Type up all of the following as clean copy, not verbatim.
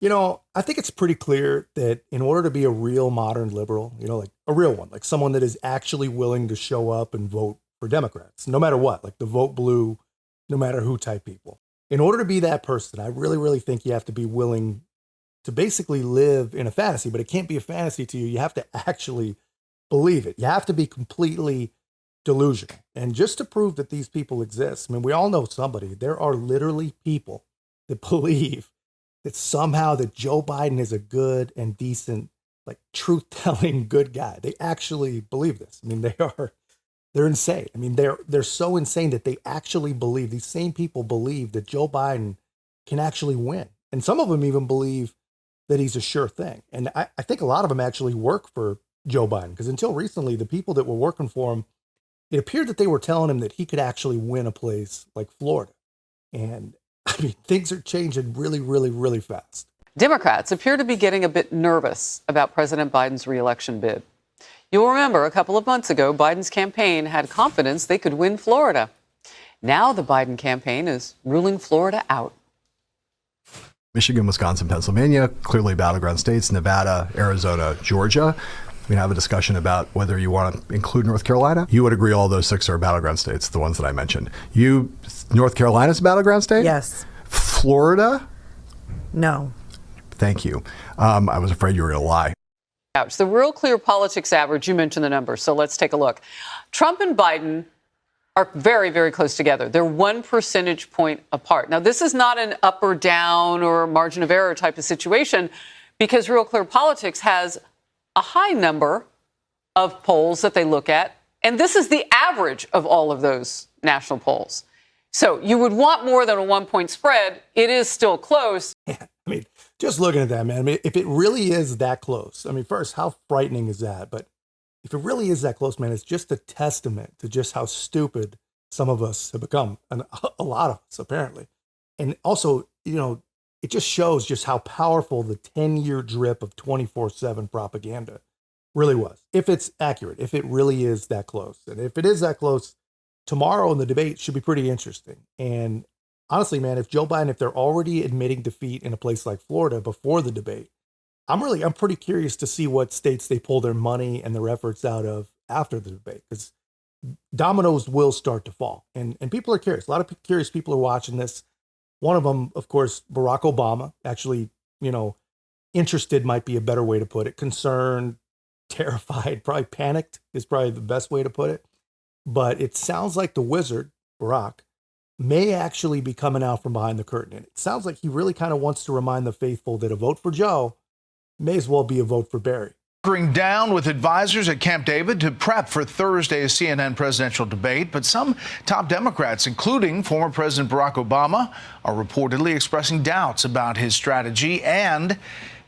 I think it's pretty clear that in order to be a real modern liberal, like a real one, like someone that is actually willing to show up and vote for Democrats, no matter what, like the vote blue, no matter who type people. In order to be that person, I really, really think you have to be willing to basically live in a fantasy, but it can't be a fantasy to you. You have to actually believe it. You have to be completely delusional. And just to prove that these people exist, I mean, we all know somebody. There are literally people that believe that somehow that Joe Biden is a good and decent, like truth-telling good guy. They actually believe this. I mean, they're insane. I mean, they're so insane that they actually believe, these same people believe that Joe Biden can actually win. And some of them even believe that he's a sure thing. And I think a lot of them actually work for Joe Biden, because until recently, the people that were working for him, it appeared that they were telling him that he could actually win a place like Florida. And I mean, things are changing really, really, really fast. Democrats appear to be getting a bit nervous about President Biden's reelection bid. You'll remember a couple of months ago, Biden's campaign had confidence they could win Florida. Now the Biden campaign is ruling Florida out. Michigan, Wisconsin, Pennsylvania, clearly battleground states, Nevada, Arizona, Georgia. We have a discussion about whether you want to include North Carolina. You would agree all those 6 are battleground states, the ones that I mentioned. North Carolina's a battleground state? Yes. Florida? No. Thank you. I was afraid you were going to lie. The Real Clear Politics average, you mentioned the numbers, so let's take a look. Trump and Biden are very, very close together. They're 1 percentage point apart. Now, this is not an up or down or margin of error type of situation, because Real Clear Politics has a high number of polls that they look at, and this is the average of all of those national polls. So you would want more than a 1-point spread. It is still close. Yeah, I mean, just looking at that, man, I mean, if it really is that close, I mean, first, how frightening is that? But if it really is that close, man, it's just a testament to just how stupid some of us have become, and a lot of us, apparently. And also, it just shows just how powerful the 10-year drip of 24/7 propaganda really was. If it's accurate, if it really is that close. And if it is that close, tomorrow in the debate should be pretty interesting. And honestly, man, if Joe Biden, if they're already admitting defeat in a place like Florida before the debate, I'm pretty curious to see what states they pull their money and their efforts out of after the debate, because dominoes will start to fall. And people are curious. A lot of curious people are watching this. One of them, of course, Barack Obama, actually, interested might be a better way to put it. Concerned, terrified, probably panicked is probably the best way to put it. But it sounds like the wizard, Barack, may actually be coming out from behind the curtain. And it sounds like he really kind of wants to remind the faithful that a vote for Joe may as well be a vote for Barry. Hunkering down with advisors at Camp David to prep for Thursday's CNN presidential debate. But some top Democrats, including former President Barack Obama, are reportedly expressing doubts about his strategy and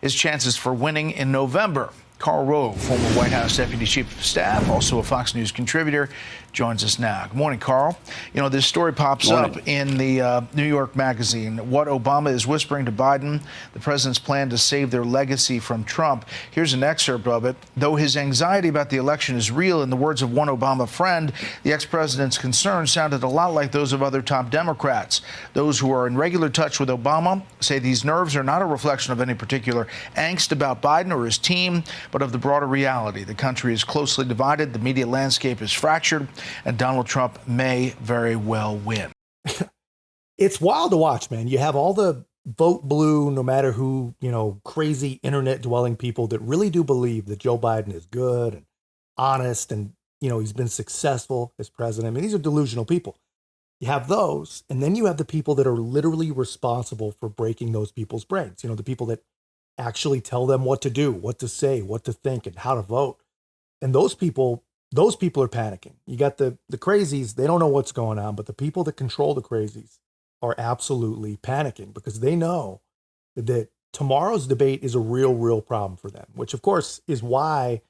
his chances for winning in November. Karl Rove, former White House Deputy Chief of Staff, also a Fox News contributor, joins us now. Good morning, Karl. This story pops up in the New York Magazine. What Obama is whispering to Biden, the president's plan to save their legacy from Trump. Here's an excerpt of it. Though his anxiety about the election is real, in the words of one Obama friend, the ex-president's concerns sounded a lot like those of other top Democrats. Those who are in regular touch with Obama say these nerves are not a reflection of any particular angst about Biden or his team, but of the broader reality. The country is closely divided, the media landscape is fractured, and Donald Trump may very well win. It's wild to watch, man. You have all the vote blue, no matter who, crazy internet dwelling people that really do believe that Joe Biden is good and honest and, he's been successful as president. I mean, these are delusional people. You have those, and then you have the people that are literally responsible for breaking those people's brains. The people that actually tell them what to do, what to say, what to think, and how to vote. And those people are panicking. You got the crazies, they don't know what's going on, but the people that control the crazies are absolutely panicking because they know that tomorrow's debate is a real problem for them, which of course is why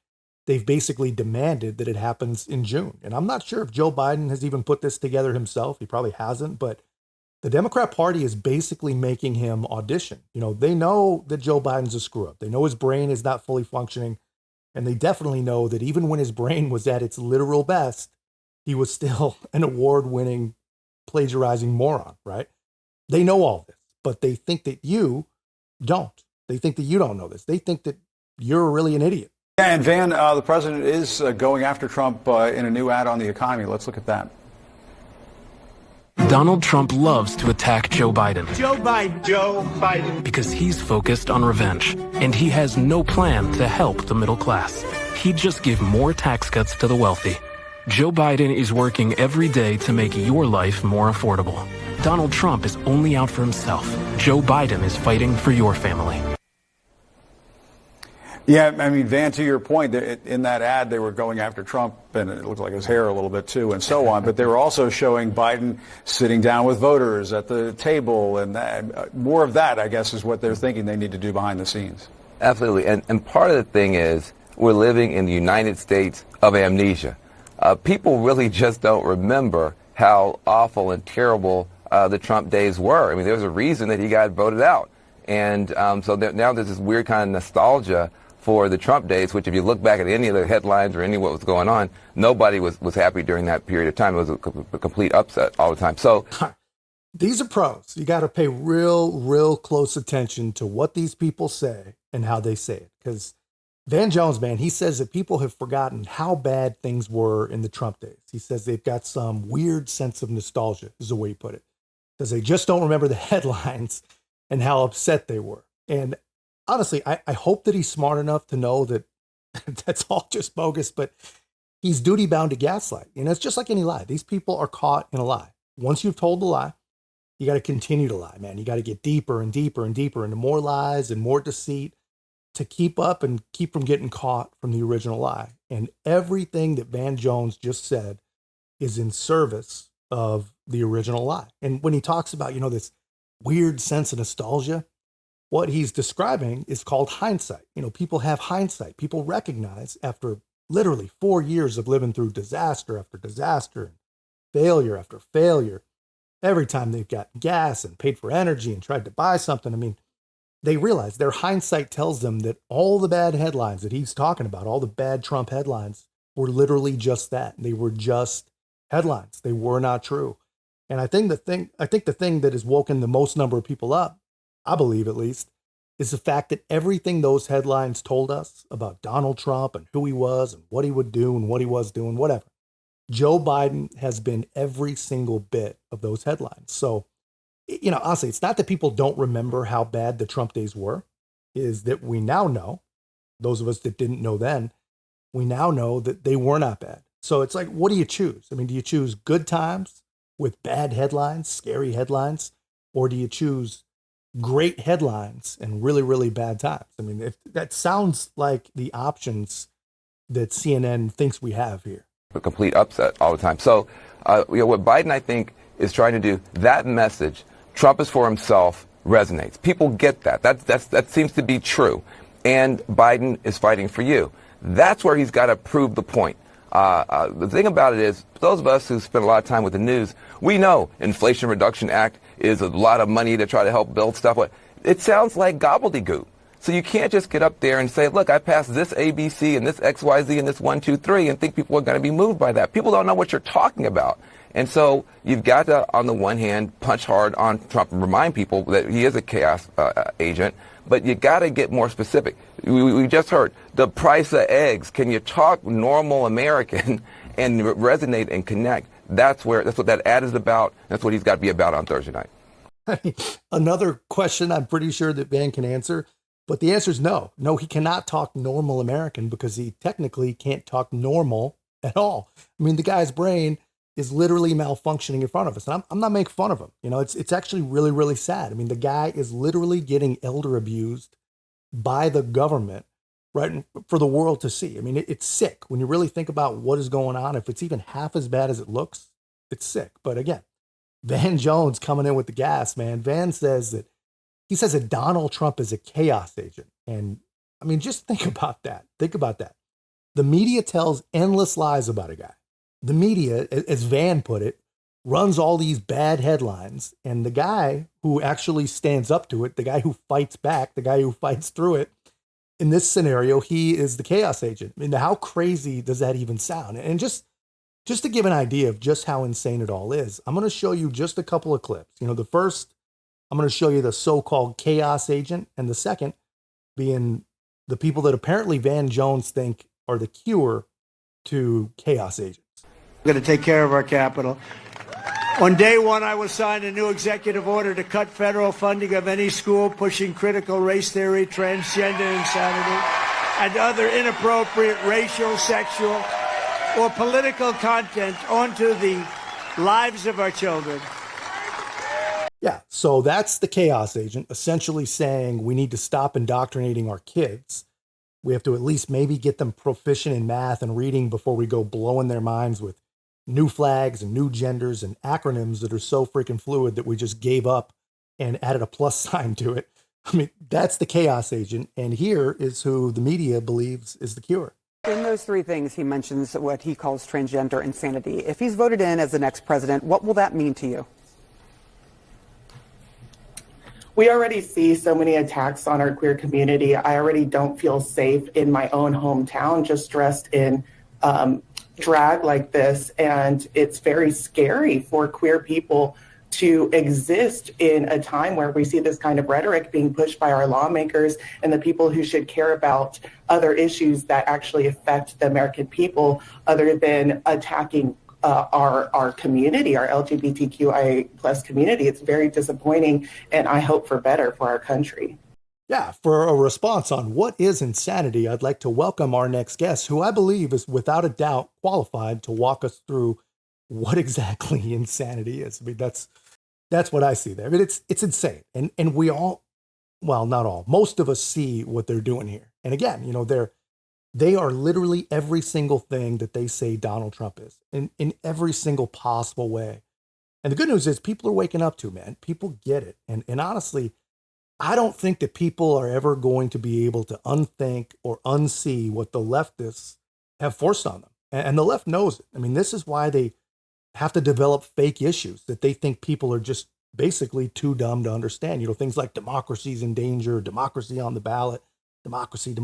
they've basically demanded that it happens in June. And I'm not sure if Joe Biden has even put this together himself. He probably hasn't, but the Democrat Party is basically making him audition. They know that Joe Biden's a screw up. They know his brain is not fully functioning. And they definitely know that even when his brain was at its literal best, he was still an award-winning plagiarizing moron, right? They know all this, but they think that you don't. They think that you don't know this. They think that you're really an idiot. Yeah, and Van, the president is going after Trump in a new ad on the economy. Let's look at that. Donald Trump loves to attack Joe Biden. Joe Biden. Because he's focused on revenge, and he has no plan to help the middle class. He'd just give more tax cuts to the wealthy. Joe Biden is working every day to make your life more affordable. Donald Trump is only out for himself. Joe Biden is fighting for your family. Yeah, I mean, Van, to your point, in that ad, they were going after Trump, and it looked like his hair a little bit too, and so on. But they were also showing Biden sitting down with voters at the table, and more of that, I guess, is what they're thinking they need to do behind the scenes. Absolutely. And part of the thing is we're living in the United States of amnesia. People really just don't remember how awful and terrible the Trump days were. I mean, there's a reason that he got voted out. And so now there's this weird kind of nostalgia for the Trump days, which if you look back at any of the headlines or any of what was going on, nobody was happy during that period of time. It was a complete upset all the time. So these are pros. You got to pay real close attention to what these people say and how they say it. Because Van Jones, man, he says that people have forgotten how bad things were in the Trump days. He says they've got some weird sense of nostalgia, is the way he put it. Because they just don't remember the headlines and how upset they were. And honestly, I hope that he's smart enough to know that that's all just bogus, but he's duty bound to gaslight. You know, it's just like any lie. These people are caught in a lie. Once you've told the lie, you got to continue to lie, man. You got to get deeper and deeper and deeper into more lies and more deceit to keep up and keep from getting caught from the original lie. And everything that Van Jones just said is in service of the original lie. And when he talks about, you know, this weird sense of nostalgia, what he's describing is called hindsight. You know, people have hindsight. People recognize after literally 4 years of living through disaster after disaster, failure after failure, every time they've got gas and paid for energy and tried to buy something, I mean, they realize their hindsight tells them that all the bad headlines that he's talking about, all the bad Trump headlines, were literally just that. They were just headlines. They were not true. And I think the thing that has woken the most number of people up, I believe at least, is the fact that everything those headlines told us about Donald Trump and who he was and what he would do and what he was doing, whatever, Joe Biden has been every single bit of those headlines. So, you know, honestly, it's not that people don't remember how bad the Trump days were, is that we now know, those of us that didn't know then, we now know that they were not bad. So it's like, what do you choose? I mean, do you choose good times with bad headlines, scary headlines, or do you choose great headlines and really bad times? I mean, if that sounds like the options that CNN thinks we have here. A complete upset all the time. So, you know, what Biden, I think, is trying to do, that message, Trump is for himself, resonates. People get that. That seems to be true. And Biden is fighting for you. That's where he's got to prove the point. The thing about it is, those of us who spend a lot of time with the news, we know Inflation Reduction Act is a lot of money to try to help build stuff. It sounds like gobbledygook. So you can't just get up there and say, look, I passed this ABC and this XYZ and this 1, 2, 3 and think people are going to be moved by that. People don't know what you're talking about. And so you've got to, on the one hand, punch hard on Trump and remind people that he is a chaos agent, but you got to get more specific. We just heard the price of eggs. Can you talk normal American and resonate and connect? That's what that ad is about. That's what he's got to be about on Thursday night. Another question I'm pretty sure that Van can answer, but the answer is no. No, he cannot talk normal American because he technically can't talk normal at all. I mean, the guy's brain is literally malfunctioning in front of us. And I'm not making fun of him. You know, it's actually really sad. I mean, the guy is literally getting elder abused by the government, right, for the world to see. I mean, it's sick. When you really think about what is going on, if it's even half as bad as it looks, it's sick. But again, Van Jones coming in with the gas, man. Van says that Donald Trump is a chaos agent. And I mean, just think about that. Think about that. The media tells endless lies about a guy. The media, as Van put it, runs all these bad headlines. And the guy who actually stands up to it, the guy who fights back, the guy who fights through it, in this scenario, he is the chaos agent. I mean, how crazy does that even sound? And just to give an idea of just how insane it all is, I'm going to show you just a couple of clips. You know, the first, I'm going to show you the so-called chaos agent. And the second, being the people that apparently Van Jones think are the cure to chaos agents. We're going to take care of our capital. On day one, I will sign a new executive order to cut federal funding of any school pushing critical race theory, transgender insanity, and other inappropriate racial, sexual, or political content onto the lives of our children. Yeah, so that's the chaos agent essentially saying we need to stop indoctrinating our kids. We have to at least maybe get them proficient in math and reading before we go blowing their minds with new flags and new genders and acronyms that are so freaking fluid that we just gave up and added a plus sign to it. I mean, that's the chaos agent. And here is who the media believes is the cure. In those three things, he mentions what he calls transgender insanity. If he's voted in as the next president, what will that mean to you? We already see so many attacks on our queer community. I already don't feel safe in my own hometown, just dressed in drag like this. And it's very scary for queer people to exist in a time where we see this kind of rhetoric being pushed by our lawmakers and the people who should care about other issues that actually affect the American people, other than attacking our community, our LGBTQI plus community. It's very disappointing, and I hope for better for our country. Yeah, for a response on what is insanity, I'd like to welcome our next guest, who I believe is without a doubt qualified to walk us through what exactly insanity is. I mean, that's what I see there. I mean, it's insane. And we all, well, not all, most of us see what they're doing here. And again, you know, they are literally every single thing that they say Donald Trump is in every single possible way. And the good news is people are waking up to, man. People get it. And honestly, I don't think that people are ever going to be able to unthink or unsee what the leftists have forced on them. And the left knows it. I mean, this is why they have to develop fake issues that they think people are just basically too dumb to understand. You know, things like democracy's in danger, democracy on the ballot, democracy.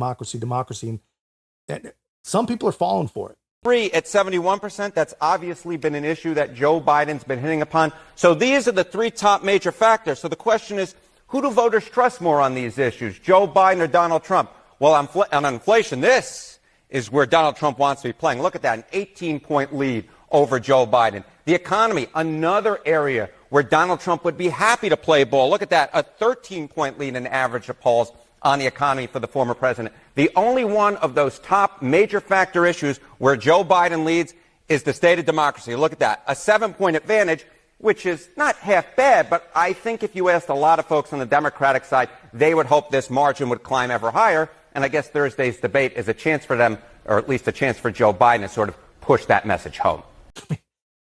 And some people are falling for it. Free at 71%. That's obviously been an issue that Joe Biden's been hitting upon. So these are the three top major factors. So the question is, who do voters trust more on these issues, Joe Biden or Donald Trump? Well, on inflation, this is where Donald Trump wants to be playing. Look at that, an 18-point lead over Joe Biden. The economy, another area where Donald Trump would be happy to play ball. Look at that, a 13-point lead in average of polls on the economy for the former president. The only one of those top major factor issues where Joe Biden leads is the state of democracy. Look at that, a 7-point advantage, which is not half bad, but I think if you asked a lot of folks on the Democratic side, they would hope this margin would climb ever higher. And I guess Thursday's debate is a chance for them, or at least a chance for Joe Biden to sort of push that message home.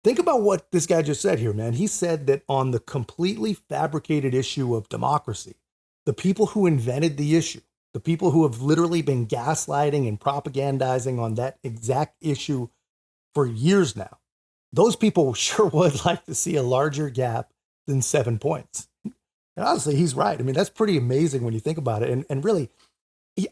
Think about what this guy just said here, man. He said that on the completely fabricated issue of democracy, the people who invented the issue, the people who have literally been gaslighting and propagandizing on that exact issue for years now, those people sure would like to see a larger gap than 7 points. And honestly, he's right. I mean, that's pretty amazing when you think about it. And really,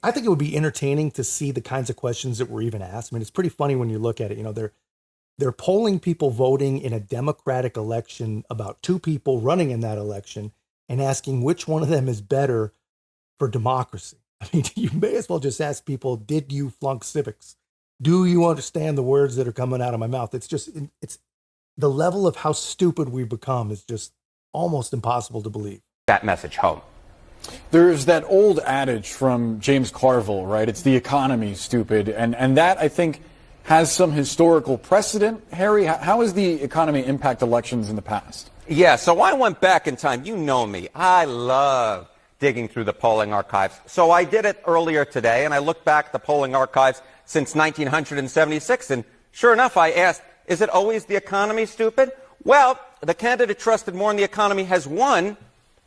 I think it would be entertaining to see the kinds of questions that were even asked. I mean, it's pretty funny when you look at it. You know, they're polling people voting in a Democratic election about two people running in that election and asking which one of them is better for democracy. I mean, you may as well just ask people, did you flunk civics? Do you understand the words that are coming out of my mouth? It's the level of how stupid we've become is just almost impossible to believe. That message home. There's that old adage from James Carville, right? It's the economy, stupid. And that, I think, has some historical precedent. Harry, how has the economy impacted elections in the past? Yeah, so I went back in time. You know me. I love digging through the polling archives. So I did it earlier today, and I looked back at the polling archives since 1976, and sure enough, I asked, is it always the economy, stupid? Well, the candidate trusted more in the economy has won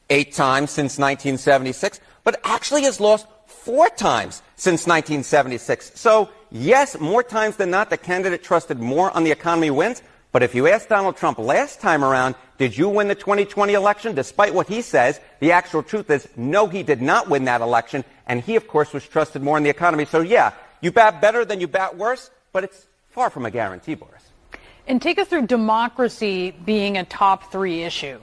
8 times since 1976, but actually has lost 4 times since 1976. So, yes, more times than not, the candidate trusted more on the economy wins. But if you ask Donald Trump last time around, did you win the 2020 election? Despite what he says, the actual truth is, no, he did not win that election. And he, of course, was trusted more in the economy. So, yeah, you bat better than you bat worse, but it's far from a guarantee, Boris. And take us through democracy being a top 3 issue.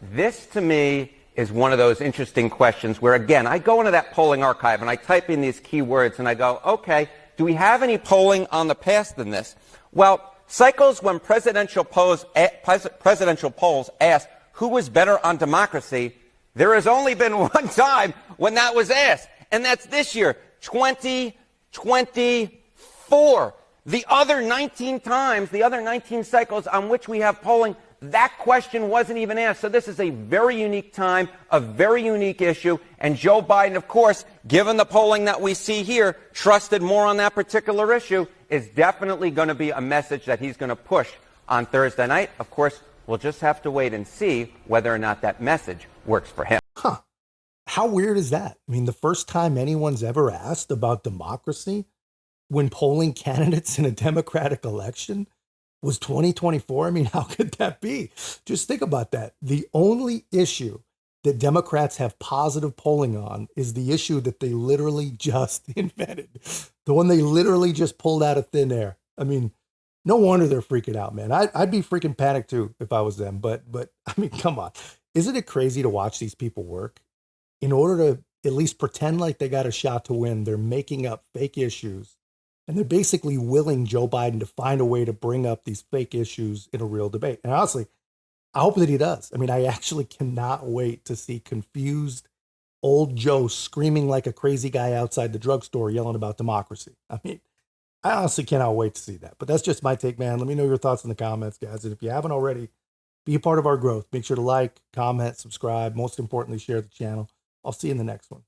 This, to me, is one of those interesting questions where, again, I go into that polling archive and I type in these keywords and I go, okay, do we have any polling on the past in this? Well, cycles when presidential polls ask who was better on democracy, there has only been one time when that was asked, and that's this year, 2024. The other 19 times, the other 19 cycles on which we have polling, that question wasn't even asked. So this is a very unique time, a very unique issue. And Joe Biden, of course, given the polling that we see here, trusted more on that particular issue, is definitely going to be a message that he's going to push on Thursday night. Of course, we'll just have to wait and see whether or not that message works for him. Huh. How weird is that? I mean, the first time anyone's ever asked about democracy when polling candidates in a Democratic election was 2024. I mean, how could that be? Just think about that. The only issue that Democrats have positive polling on is the issue that they literally just invented, the one they literally just pulled out of thin air. I mean, no wonder they're freaking out, man. I'd be freaking panicked too if I was them. But I mean, come on. Isn't it crazy to watch these people work? In order to at least pretend like they got a shot to win, they're making up fake issues. And they're basically willing Joe Biden to find a way to bring up these fake issues in a real debate. And honestly, I hope that he does. I mean, I actually cannot wait to see confused old Joe screaming like a crazy guy outside the drugstore yelling about democracy. I mean, I honestly cannot wait to see that. But that's just my take, man. Let me know your thoughts in the comments, guys. And if you haven't already, be a part of our growth. Make sure to like, comment, subscribe. Most importantly, share the channel. I'll see you in the next one.